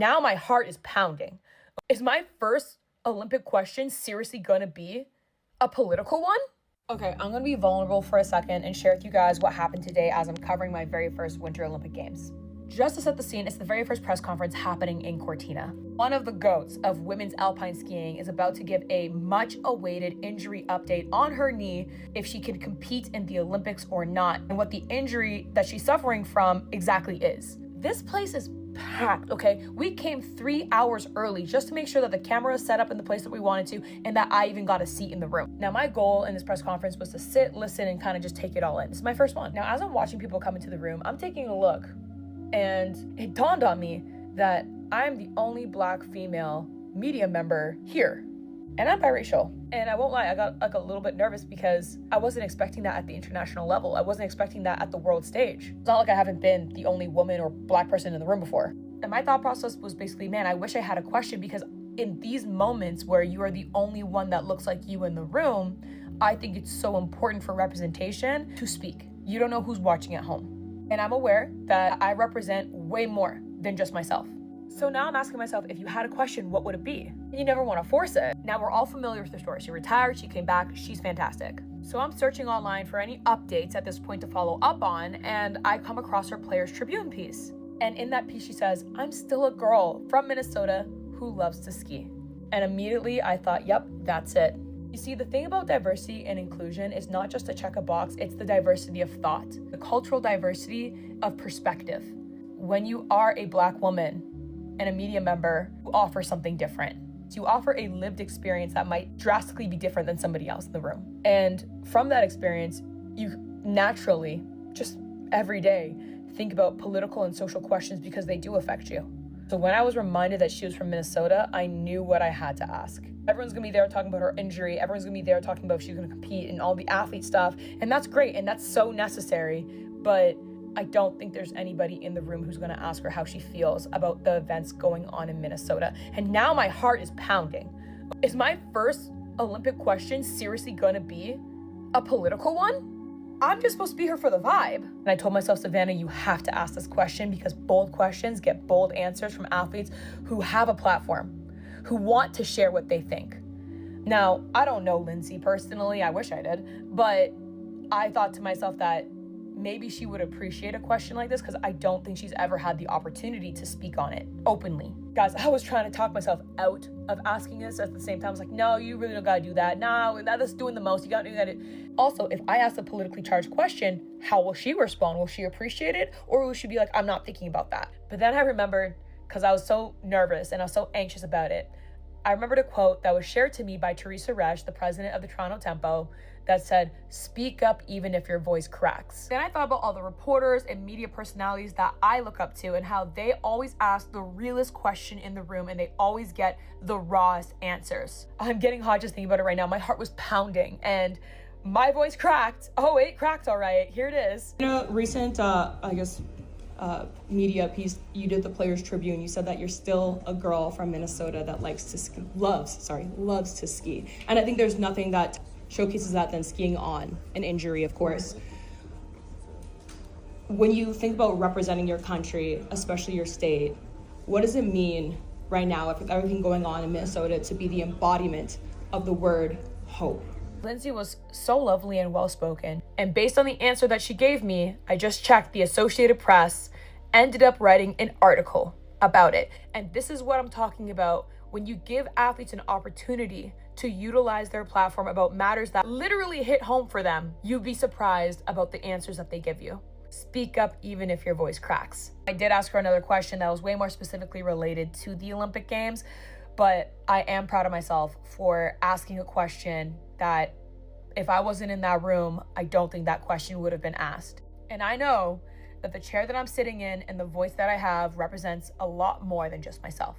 now my heart is pounding. Is my first Olympic question seriously gonna be a political one? Okay, I'm gonna be vulnerable for a second and share with you guys what happened today as I'm covering my very first Winter Olympic Games. Just to set the scene, it's the very first press conference happening in Cortina. One of the GOATs of women's alpine skiing is about to give a much-awaited injury update on her knee, if she can compete in the Olympics or not, and what the injury that she's suffering from exactly is. This place is packed, okay? We came 3 hours early just to make sure that the camera is set up in the place that we wanted to and that I even got a seat in the room. Now, my goal in this press conference was to sit, listen, and kind of just take it all in. This is my first one. Now, as I'm watching people come into the room, I'm taking a look, and it dawned on me that I'm the only Black female media member here, and I'm biracial. And I won't lie, I got like a little bit nervous because I wasn't expecting that at the international level. I wasn't expecting that at the world stage. It's not like I haven't been the only woman or Black person in the room before. And my thought process was basically, man, I wish I had a question, because in these moments where you are the only one that looks like you in the room, I think it's so important for representation to speak. You don't know who's watching at home. And I'm aware that I represent way more than just myself. So now I'm asking myself, if you had a question, what would it be? And you never want to force it. Now, we're all familiar with her story. She retired, she came back, she's fantastic. So I'm searching online for any updates at this point to follow up on, and I come across her Players Tribune piece. And in that piece, she says, I'm still a girl from Minnesota who loves to ski. And immediately I thought, yep, that's it. You see, the thing about diversity and inclusion is not just to check a box, it's the diversity of thought, the cultural diversity of perspective. When you are a Black woman and a media member, you offer something different. So you offer a lived experience that might drastically be different than somebody else in the room. And from that experience, you naturally, just every day, think about political and social questions because they do affect you. So when I was reminded that she was from Minnesota, I knew what I had to ask. Everyone's gonna be there talking about her injury. Everyone's gonna be there talking about if she's gonna compete and all the athlete stuff. And that's great, and that's so necessary. But I don't think there's anybody in the room who's gonna ask her how she feels about the events going on in Minnesota. And now my heart is pounding. Is my first Olympic question seriously gonna be a political one? I'm just supposed to be here for the vibe. And I told myself, Savannah, you have to ask this question, because bold questions get bold answers from athletes who have a platform, who want to share what they think. Now, I don't know Lindsay personally, I wish I did, but I thought to myself that maybe she would appreciate a question like this, because I don't think she's ever had the opportunity to speak on it openly. Guys, I was trying to talk myself out of asking this. At the same time, I was like, no, you really don't gotta do that. No, that's doing the most. You gotta do that. Also, if I ask a politically charged question, how will she respond? Will she appreciate it? Or will she be like, I'm not thinking about that? But then I remembered, because I was so nervous and I was so anxious about it, I remembered a quote that was shared to me by Teresa Resch, the president of the Toronto Tempo, that said, speak up even if your voice cracks. Then I thought about all the reporters and media personalities that I look up to and how they always ask the realest question in the room and they always get the rawest answers. I'm getting hot just thinking about it right now. My heart was pounding and my voice cracked. Oh, it cracked all right. Here it is. In a recent, media piece, you did the Players Tribune. You said that you're still a girl from Minnesota that loves to ski. And I think there's nothing that showcases that than skiing on an injury, of course. When you think about representing your country, especially your state, what does it mean right now, with everything going on in Minnesota, to be the embodiment of the word hope? Lindsay was so lovely and well-spoken, and based on the answer that she gave me, I just checked. The Associated Press ended up writing an article about it. And this is what I'm talking about. When you give athletes an opportunity to utilize their platform about matters that literally hit home for them, you'd be surprised about the answers that they give you. Speak up even if your voice cracks. I did ask her another question that was way more specifically related to the Olympic Games, but I am proud of myself for asking a question that if I wasn't in that room, I don't think that question would have been asked. And I know that the chair that I'm sitting in and the voice that I have represents a lot more than just myself.